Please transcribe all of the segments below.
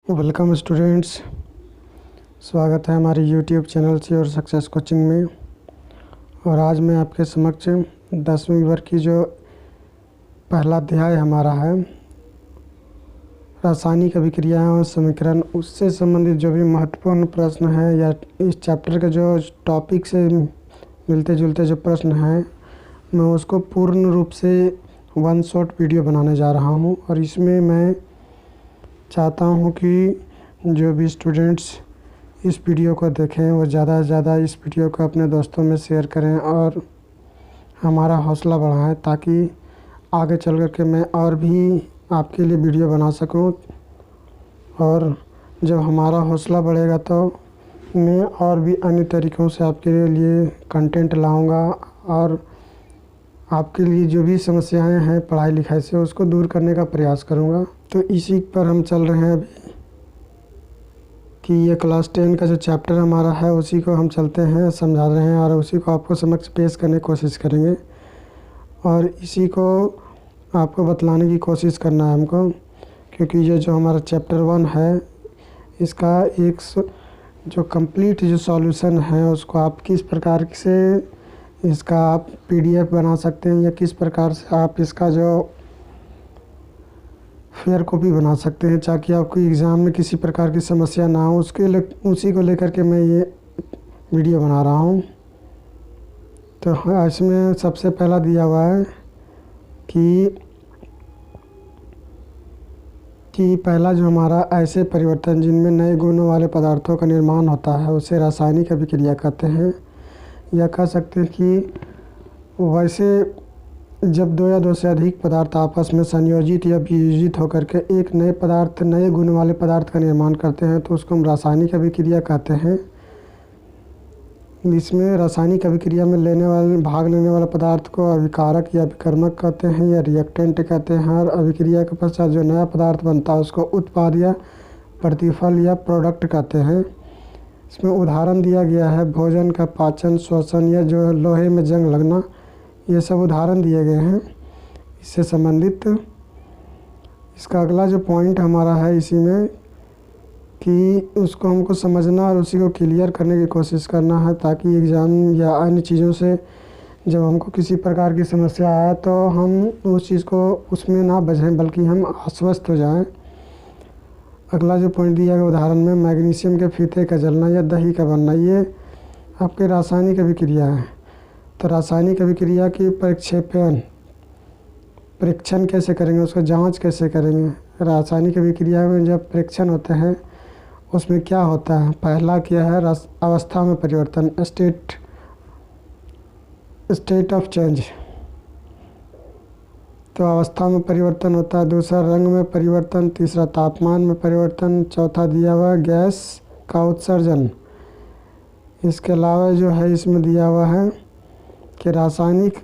Welcome students. स्वागत है हमारे यूट्यूब चैनल से और सक्सेस कोचिंग में। और आज मैं आपके समक्ष 10वीं वर्ग की जो पहला अध्याय हमारा है रासायनिक अभिक्रियाएं और समीकरण, उससे संबंधित जो भी महत्वपूर्ण प्रश्न है या इस चैप्टर के जो टॉपिक से मिलते जुलते जो प्रश्न हैं, मैं उसको पूर्ण रूप से वन शॉट वीडियो बनाने जा रहा हूं। और इसमें मैं चाहता हूं कि जो भी स्टूडेंट्स इस वीडियो को देखें वो ज़्यादा से ज़्यादा इस वीडियो को अपने दोस्तों में शेयर करें और हमारा हौसला बढ़ाएं, ताकि आगे चल कर के मैं और भी आपके लिए वीडियो बना सकूं। और जब हमारा हौसला बढ़ेगा तो मैं और भी अन्य तरीक़ों से आपके लिए कंटेंट लाऊंगा और आपके लिए जो भी समस्याएं हैं पढ़ाई लिखाई से उसको दूर करने का प्रयास करूंगा। तो इसी पर हम चल रहे हैं अभी कि ये क्लास 10 का जो चैप्टर हमारा है उसी को हम चलते हैं समझा रहे हैं और उसी को आपको समक्ष पेश करने की कोशिश करेंगे और इसी को आपको बतलाने की कोशिश करना है हमको, क्योंकि ये जो हमारा चैप्टर 1 है इसका एक जो कंप्लीट जो सॉल्यूशन है उसको आप किस प्रकार से इसका आप PDF बना सकते हैं या किस प्रकार से आप इसका जो फेयर कॉपी बना सकते हैं, ताकि आपको एग्ज़ाम में किसी प्रकार की समस्या ना हो। उसी को लेकर के मैं ये वीडियो बना रहा हूँ। तो इसमें सबसे पहला दिया हुआ है कि पहला जो हमारा ऐसे परिवर्तन जिनमें नए गुणों वाले पदार्थों का निर्माण होता है उसे रासायनिक अभिक्रिया कहते हैं। या कह सकते हैं कि वैसे जब दो या दो से अधिक पदार्थ आपस में संयोजित या वियोजित होकर के एक नए गुण वाले पदार्थ का निर्माण करते हैं तो उसको हम रासायनिक अभिक्रिया कहते हैं। इसमें रासायनिक अभिक्रिया में भाग लेने वाले पदार्थ को अभिकारक या अभिकर्मक कहते हैं या रिएक्टेंट कहते हैं। और अभिक्रिया के पश्चात जो नया पदार्थ बनता है उसको उत्पाद या प्रतिफल या प्रोडक्ट कहते हैं। इसमें उदाहरण दिया गया है भोजन का पाचन, श्वसन या जो लोहे में जंग लगना, ये सब उदाहरण दिए गए हैं इससे संबंधित। इसका अगला जो पॉइंट हमारा है इसी में कि उसको हमको समझना और उसी को क्लियर करने की कोशिश करना है, ताकि एग्ज़ाम या अन्य चीज़ों से जब हमको किसी प्रकार की समस्या आए तो हम उस चीज़ को उसमें ना बझें बल्कि हम आश्वस्त हो जाएं। अगला जो पॉइंट दिया गया उदाहरण में मैग्नीशियम के फीते का जलना या दही का बनना, ये आपके रासायनिक अभिक्रिया है। तो रासायनिक अभिक्रिया की परीक्षण कैसे करेंगे, उसका जांच कैसे करेंगे। रासायनिक अभिक्रिया में जब परीक्षण होते हैं उसमें क्या होता है, पहला क्या है अवस्था में परिवर्तन, स्टेट ऑफ चेंज, तो अवस्था में परिवर्तन होता है। दूसरा रंग में परिवर्तन, तीसरा तापमान में परिवर्तन, चौथा दिया हुआ गैस का उत्सर्जन। इसके अलावा जो है इसमें दिया हुआ है कि रासायनिक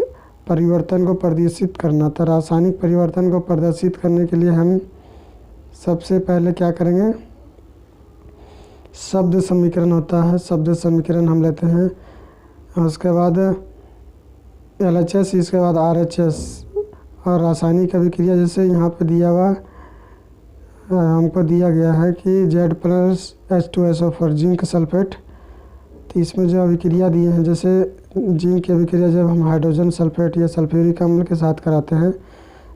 परिवर्तन को प्रदर्शित करना। तो रासायनिक परिवर्तन को प्रदर्शित करने के लिए हम सबसे पहले क्या करेंगे, शब्द समीकरण होता है, शब्द समीकरण हम लेते हैं। उसके बाद LHS, इसके बाद RHS। और रासायनिक अभिक्रिया जैसे यहाँ पे दिया हुआ हमको दिया गया है कि Z+H2SO4 जिंक सल्फेट। तो इसमें जो अभिक्रिया दिए हैं जैसे जिंक की अभिक्रिया जब हम हाइड्रोजन सल्फेट या सल्फ्यूरिक अम्ल के साथ कराते हैं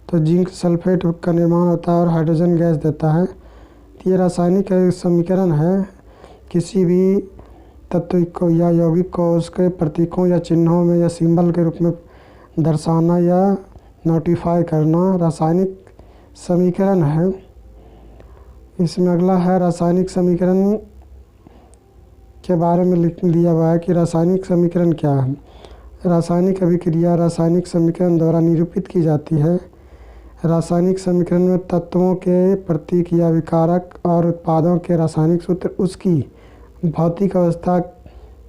तो जिंक सल्फेट का निर्माण होता है और हाइड्रोजन गैस देता है। तो ये रासायनिक समीकरण है। किसी भी तत्व को या यौगिक को उसके प्रतीकों या चिन्हों में या सिंबल के रूप में दर्शाना या नोटिफाई करना रासायनिक समीकरण है। इसमें अगला है रासायनिक समीकरण के बारे में लिख दिया हुआ है कि रासायनिक समीकरण क्या है। रासायनिक अभिक्रिया रासायनिक समीकरण द्वारा निरूपित की जाती है। रासायनिक समीकरण में तत्वों के प्रतीक या विकारक और उत्पादों के रासायनिक सूत्र उसकी भौतिक अवस्था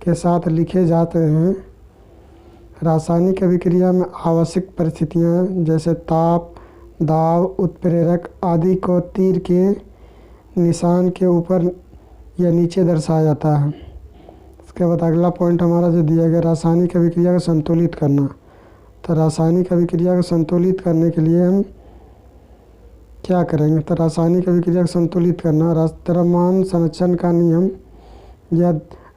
के साथ लिखे जाते हैं। रासायनिक अभिक्रिया में आवश्यक परिस्थितियाँ जैसे ताप, दाब, उत्प्रेरक आदि को तीर के निशान के ऊपर या नीचे दर्शाया जाता है। इसके बाद अगला पॉइंट हमारा जो दिया गया रासायनिक अभिक्रिया को संतुलित करना। तो रासायनिक अभिक्रिया को संतुलित करने के लिए हम क्या करेंगे? तो रासायनिक अभिक्रिया को संतुलित करना, द्रव्यमान संरक्षण का नियम या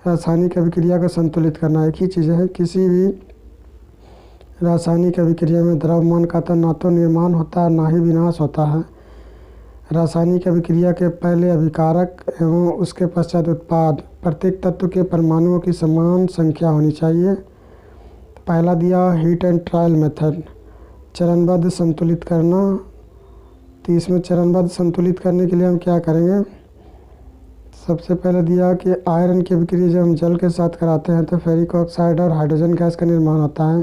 रासायनिक अभिक्रिया को संतुलित करना एक ही चीज़ है। किसी भी रासायनिक अभिक्रिया में द्रव्यमान का तो ना तो निर्माण होता है ना ही विनाश होता है। रासायनिक अभिक्रिया के पहले अभिकारक एवं उसके पश्चात उत्पाद, प्रत्येक तत्व के परमाणुओं की समान संख्या होनी चाहिए। पहला दिया हीट एंड ट्रायल मेथड, चरणबद्ध संतुलित करना। तो इसमें चरणबद्ध संतुलित करने के लिए हम क्या करेंगे? सबसे पहले दिया कि आयरन की अभिक्रिया जब हम जल के साथ कराते हैं तो फेरिक ऑक्साइड और हाइड्रोजन गैस का निर्माण होता है।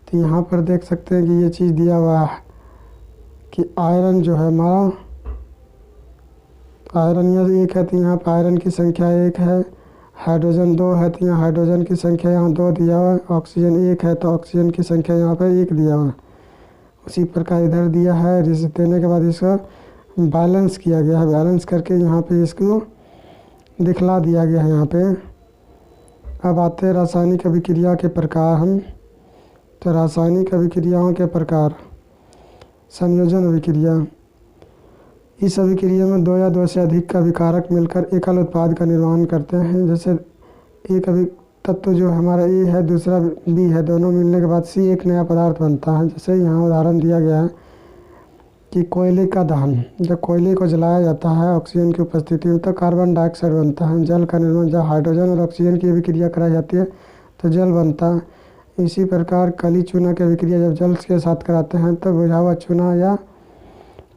तो यहाँ पर देख सकते हैं कि ये चीज़ दिया हुआ है कि आयरन जो है हमारा, आयरन यहाँ 1 है तो यहाँ पर आयरन की संख्या 1 है, हाइड्रोजन 2 है तो यहाँ हाइड्रोजन की संख्या यहाँ 2 दिया हुआ है, ऑक्सीजन 1 है तो ऑक्सीजन की संख्या यहाँ पर 1 दिया हुआ है। उसी प्रकार इधर दिया है, जिसे देने के बाद इसका बैलेंस किया गया है, बैलेंस करके यहाँ पे इसको दिखला दिया गया है यहाँ पे। अब आते हैं रासायनिक अभिक्रिया के प्रकार हम। तो रासायनिक अभिक्रियाओं के प्रकार, संयोजन अभिक्रिया, इस अभिक्रिया में 2 या 2 से अधिक का अभिकारक मिलकर एकल उत्पाद का निर्माण करते हैं। जैसे एक तत्व जो हमारा ए है, दूसरा बी है, दोनों मिलने के बाद सी एक नया पदार्थ बनता है। जैसे यहाँ उदाहरण दिया गया है कि कोयले का दहन, जब कोयले को जलाया जाता है ऑक्सीजन की उपस्थिति में तो कार्बन डाइऑक्साइड बनता है। जल का निर्माण, जब हाइड्रोजन और ऑक्सीजन की अभिक्रिया कराई जाती है तो जल बनता है। इसी प्रकार कली चूना की अभिक्रिया जब जल के साथ कराते हैं तो बुझा हुआ चूना या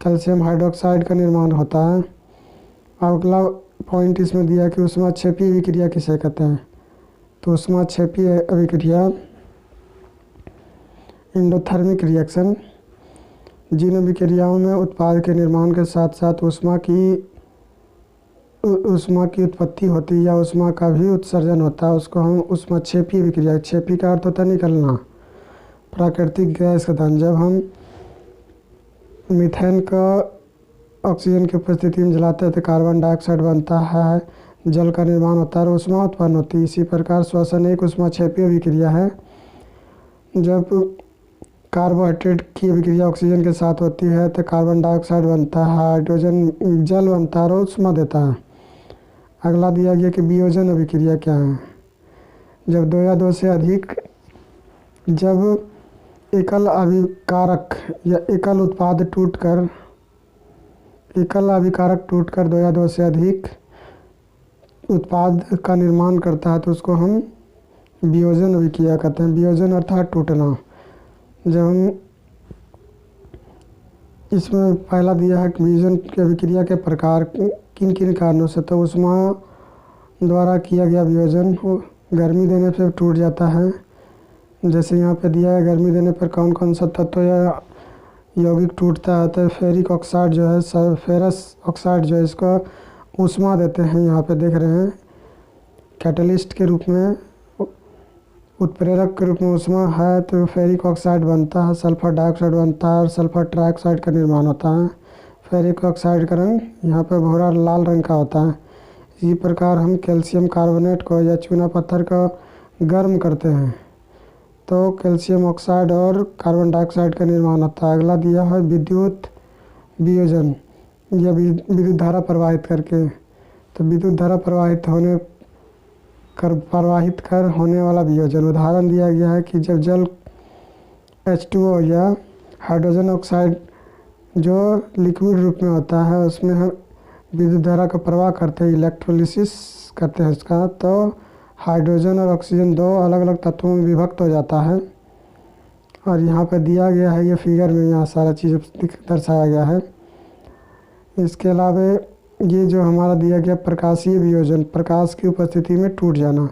कैल्शियम हाइड्रोक्साइड का निर्माण होता है। अगला पॉइंट इसमें दिया कि ऊष्माक्षेपी अभिक्रिया किसे कहते हैं? तो ऊष्माक्षेपी अभिक्रिया एंडोथर्मिक रिएक्शन, जिन अभिक्रियाओं में उत्पाद के निर्माण के साथ साथ ऊष्मा की उत्पत्ति होती है या ऊष्मा का भी उत्सर्जन होता है, उसको हम ऊष्माक्षेपी अभिक्रिया, क्षेपी का अर्थ होता है निकलना, प्राकृतिक गैस का दहन। जब हम मीथेन का ऑक्सीजन की उपस्थिति में जलाते हैं तो कार्बन डाइऑक्साइड बनता है, जल का निर्माण होता है और ऊष्मा उत्पन्न होती है। इसी प्रकार श्वसन एक ऊष्माक्षेपी अभिक्रिया है। जब कार्बोहाइड्रेट की अभिक्रिया ऑक्सीजन के साथ होती है तो कार्बन डाइऑक्साइड बनता है, हाइड्रोजन जल बनता है और ऊष्मा देता है। अगला दिया गया कि वियोजन अभिक्रिया क्या है? जब 2 या 2 से अधिक, जब एकल अभिकारक या एकल उत्पाद टूटकर, एकल अभिकारक टूटकर 2 या 2 से अधिक उत्पाद का निर्माण करता है तो उसको हम वियोजन अभिक्रिया कहते हैं। वियोजन अर्थात टूटना। जब हम इसमें पहला दिया है कि वियोजन की अभिक्रिया के प्रकार किन किन कारणों से, तो ऊष्मा द्वारा किया गया वियोजन गर्मी देने से टूट जाता है। जैसे यहाँ पे दिया है गर्मी देने पर कौन कौन सा तत्व या यौगिक टूटता है, तो फेरिक ऑक्साइड जो है, फेरस ऑक्साइड जो है, इसको ऊष्मा देते हैं। यहाँ पे देख रहे हैं कैटलिस्ट के रूप में, उत्प्रेरक के रूप में ऊष्मा है तो फेरिक ऑक्साइड बनता है, सल्फर डाइऑक्साइड बनता है और सल्फर ट्राइऑक्साइड का निर्माण होता है। फेरिक ऑक्साइड का रंग यहाँ पे भूरा लाल रंग का होता है। इसी प्रकार हम कैल्शियम कार्बोनेट को या चूना पत्थर को गर्म करते हैं तो कैल्शियम ऑक्साइड और कार्बन डाइऑक्साइड का निर्माण होता है। अगला दिया है विद्युत वियोजन या विद्युत धारा प्रवाहित करके। तो विद्युत धारा प्रवाहित कर होने वाला वियोजन, उदाहरण दिया गया है कि जब जल H2O या हाइड्रोजन ऑक्साइड जो लिक्विड रूप में होता है उसमें हम विद्युत धारा का प्रवाह करते हैं, इलेक्ट्रोलिसिस करते हैं इसका, तो हाइड्रोजन और ऑक्सीजन 2 अलग अलग तत्वों में विभक्त हो जाता है। और यहाँ पर दिया गया है ये फिगर में, यहाँ सारा चीज़ दर्शाया गया है। इसके अलावा ये जो हमारा दिया गया प्रकाशीय वियोजन, प्रकाश की उपस्थिति में टूट जाना,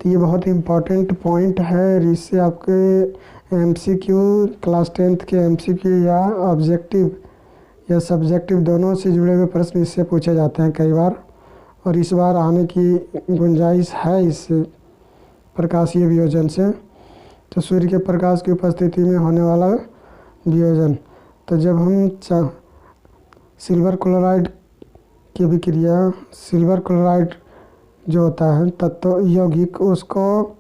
तो ये बहुत इम्पॉर्टेंट पॉइंट है। इससे आपके MCQ क्लास 10th के MCQ या ऑब्जेक्टिव या सब्जेक्टिव दोनों से जुड़े हुए प्रश्न इससे पूछे जाते हैं कई बार, और इस बार आने की गुंजाइश है इससे प्रकाशीय वियोजन से। तो सूर्य के प्रकाश की उपस्थिति में होने वाला वियोजन, तो जब हम सिल्वर क्लोराइड की अभिक्रिया, सिल्वर क्लोराइड जो होता है तत्व यौगिक, उसको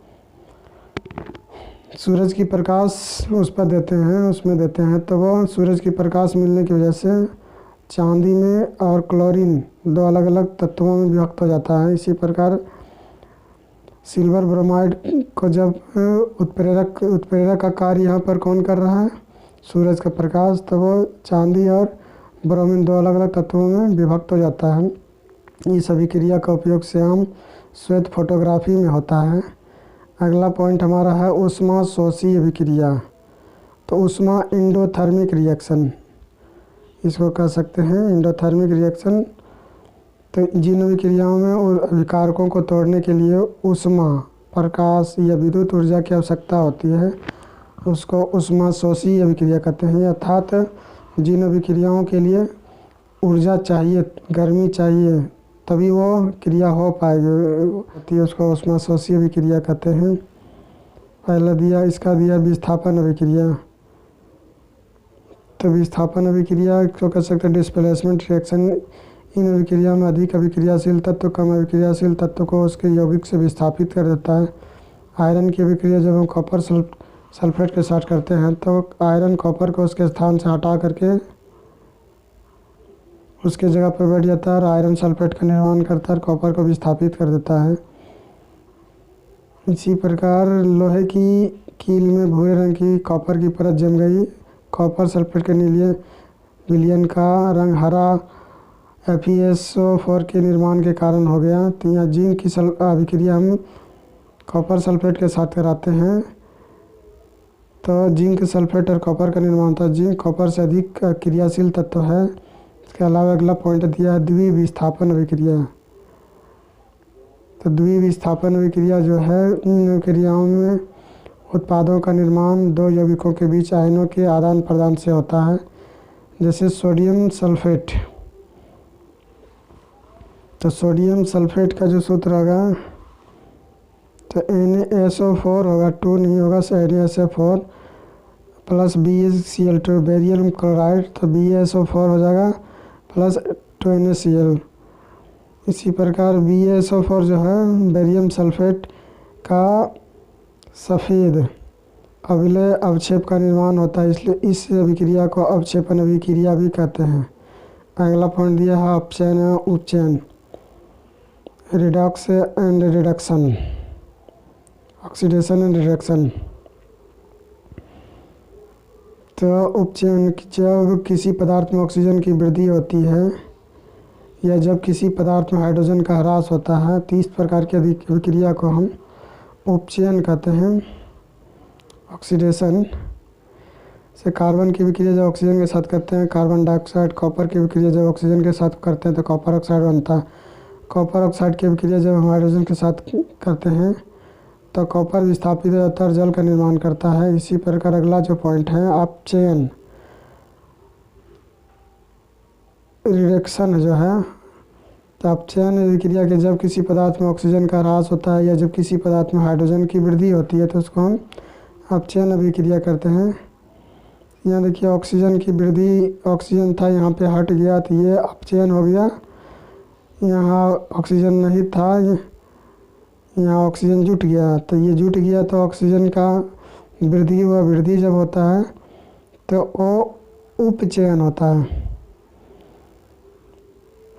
सूरज की प्रकाश उस पर देते हैं, उसमें देते हैं, तो वो सूरज की प्रकाश मिलने की वजह से चांदी में और क्लोरीन दो अलग अलग तत्वों में विभक्त हो जाता है। इसी प्रकार सिल्वर ब्रोमाइड को जब उत्प्रेरक का कार्य यहाँ पर कौन कर रहा है, सूरज का प्रकाश, तो वो चांदी और ब्रोमीन दो अलग अलग तत्वों में विभक्त हो जाता है। इस अभिक्रिया का उपयोग श्याम श्वेत फोटोग्राफी में होता है। अगला पॉइंट हमारा है ऊष्मा शोषी अभिक्रिया। तो ऊष्मा इंडोथर्मिक रिएक्शन इसको कह सकते हैं, इंडोथर्मिक रिएक्शन। तो जिन अभिक्रियाओं में अभिकारकों को तोड़ने के लिए ऊष्मा, प्रकाश या विद्युत ऊर्जा की आवश्यकता होती है उसको ऊष्मा शोषी अभिक्रिया कहते हैं। अर्थात जिन अभिक्रियाओं के लिए ऊर्जा चाहिए, गर्मी चाहिए, तभी वो क्रिया हो पाएगी, उसको ऊष्मा शोषी अभिक्रिया कहते हैं। पहला इसका दिया विस्थापन अभिक्रिया। तो विस्थापन अभिक्रिया को कह सकते हैं डिस्प्लेसमेंट रिएक्शन। इन अभिक्रिया में अधिक अभिक्रियाशील तत्व कम अभिक्रियाशील तत्व को उसके यौगिक से विस्थापित कर देता है। आयरन की अभिक्रिया जब हम कॉपर सल्फेट के साथ करते हैं तो आयरन कॉपर को उसके स्थान से हटा करके उसके जगह पर बैठ जाता है और आयरन सल्फेट का निर्माण करता है, कॉपर को विस्थापित कर देता है। इसी प्रकार लोहे की कील में भूरे रंग की कॉपर की परत जम गई, कॉपर सल्फेट के विलयन का रंग हरा FeSO4 के निर्माण के कारण हो गया। तो यहाँ जिंक की अभिक्रिया हम कॉपर सल्फेट के साथ कराते हैं तो जिंक सल्फेट और कॉपर का निर्माण होता है। जिंक कॉपर से अधिक क्रियाशील तत्व है। इसके अलावा अगला पॉइंट दिया है द्विविस्थापन अभिक्रिया। तो द्विविस्थापन अभिक्रिया जो है, इन अभिक्रियाओं में उत्पादों का निर्माण दो यौगिकों के बीच आयनों के आदान प्रदान से होता है। जैसे सोडियम सल्फेट। तो सोडियम सल्फेट का जो सूत्र होगा तो NaSO4 होगा, 2 नहीं होगा, NaSO4 plus BeCl2 barium chloride, तो BeSO4 हो जाएगा प्लस 2NaCl। इसी प्रकार BeSO4 जो है बेरियम सल्फेट का सफ़ेद अविलय अवक्षेप का निर्माण होता है, इसलिए इस अभिक्रिया को अवक्षेपण अभिक्रिया भी कहते हैं। अगला पॉइंट दिया है अपचयन या उपचयन, redox and reduction, oxidation and reduction. तो उपचयन जब किसी पदार्थ में ऑक्सीजन की वृद्धि होती है या जब किसी पदार्थ में हाइड्रोजन का ह्रास होता है तो इस प्रकार की अभिक्रिया को हम उपचयन कहते हैं। ऑक्सीडेशन से कार्बन की अभिक्रिया जब ऑक्सीजन के साथ करते हैं कार्बन डाइऑक्साइड, कॉपर की अभिक्रिया जब ऑक्सीजन के साथ करते हैं तो कॉपर ऑक्साइड बनता है। कॉपर ऑक्साइड की अभिक्रिया जब हम हाइड्रोजन के साथ करते हैं तो कॉपर विस्थापित होता है और जल का निर्माण करता है। इसी प्रकार अगला जो पॉइंट है अपचयन रिडक्शन जो है, तो अपचयन अभिक्रिया के जब किसी पदार्थ में ऑक्सीजन का ह्रास होता है या जब किसी पदार्थ में हाइड्रोजन की वृद्धि होती है तो उसको हम अपचयन अभिक्रिया करते हैं। यहाँ देखिए ऑक्सीजन की वृद्धि, ऑक्सीजन था यहाँ पे हट गया तो ये अपचयन हो गया। यहाँ ऑक्सीजन नहीं था, यहाँ ऑक्सीजन जुट गया, तो ये जुट गया तो ऑक्सीजन का वृद्धि हुआ। वृद्धि जब होता है तो वो उपचयन होता है।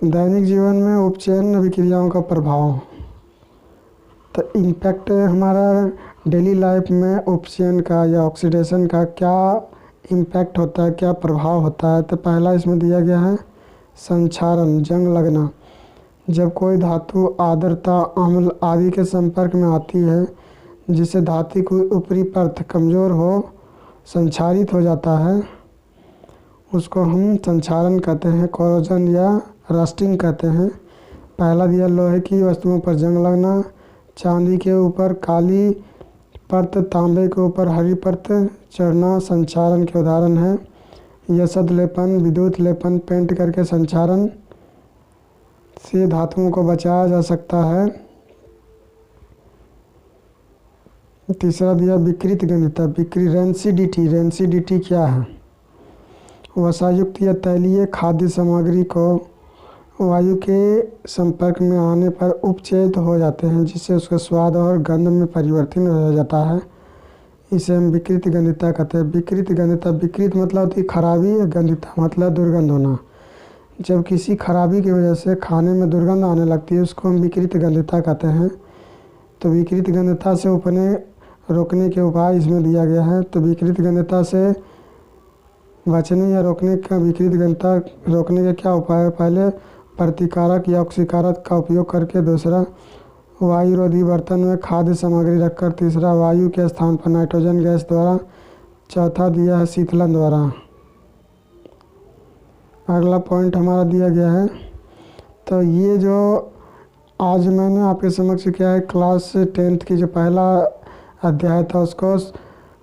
दैनिक जीवन में उपचयन अभिक्रियाओं का प्रभाव, तो इम्पैक्ट हमारा डेली लाइफ में उपचयन का या ऑक्सीडेशन का क्या इम्पैक्ट होता है, क्या प्रभाव होता है। तो पहला इसमें दिया गया है संक्षारण, जंग लगना। जब कोई धातु आर्द्रता, अम्ल आदि के संपर्क में आती है जिससे धातु की ऊपरी परत कमज़ोर हो, संक्षारित हो जाता है, उसको हम संक्षारण कहते हैं। कोरोजन या रस्टिंग कहते हैं। पहला दिया लोहे की वस्तुओं पर जंग लगना, चांदी के ऊपर काली परत, तांबे के ऊपर हरी परत चढ़ना संक्षारण के उदाहरण है। यसद लेपन, विद्युत लेपन, पेंट करके संक्षारण से धातुओं को बचाया जा सकता है। तीसरा दिया विकृत गंधता, रेंसिडिटी। रेंसिडिटी क्या है? वसायुक्त या तैलीय खाद्य सामग्री को वायु के संपर्क में आने पर उपचयित हो जाते हैं जिससे उसका स्वाद और गंध में परिवर्तन हो जाता है। इसे हम विकृत गंधिता कहते हैं। विकृत गंधिता, विकृत मतलब होती है खराबी, गंधिता मतलब दुर्गंध होना। जब किसी खराबी की वजह से खाने में दुर्गंध आने लगती है उसको हम विकृत गंधिता कहते हैं। तो विकृत गंधिता से रोकने के उपाय इसमें दिया गया है। तो विकृत गंधिता से बचने या रोकने का, विकृत गंधिता रोकने के क्या उपाय है? पहले प्रतिकारक या ऑक्सीकारक का उपयोग करके, दूसरा वायुरोधी बर्तन में खाद्य सामग्री रखकर, तीसरा वायु के स्थान पर नाइट्रोजन गैस द्वारा, चौथा दिया है शीतलन द्वारा। अगला पॉइंट हमारा दिया गया है। तो ये जो आज मैंने आपके समक्ष क्या है, क्लास 10th की जो पहला अध्याय था उसको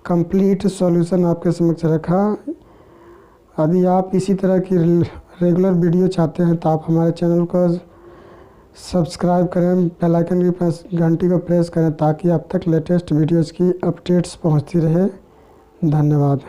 कंप्लीट सॉल्यूशन आपके समक्ष रखा। यदि आप इसी तरह की रेगुलर वीडियो चाहते हैं तो आप हमारे चैनल को सब्सक्राइब करें, बेल आइकन की प्रेस, घंटी को प्रेस करें ताकि अब तक लेटेस्ट वीडियोज़ की अपडेट्स पहुंचती रहे। धन्यवाद।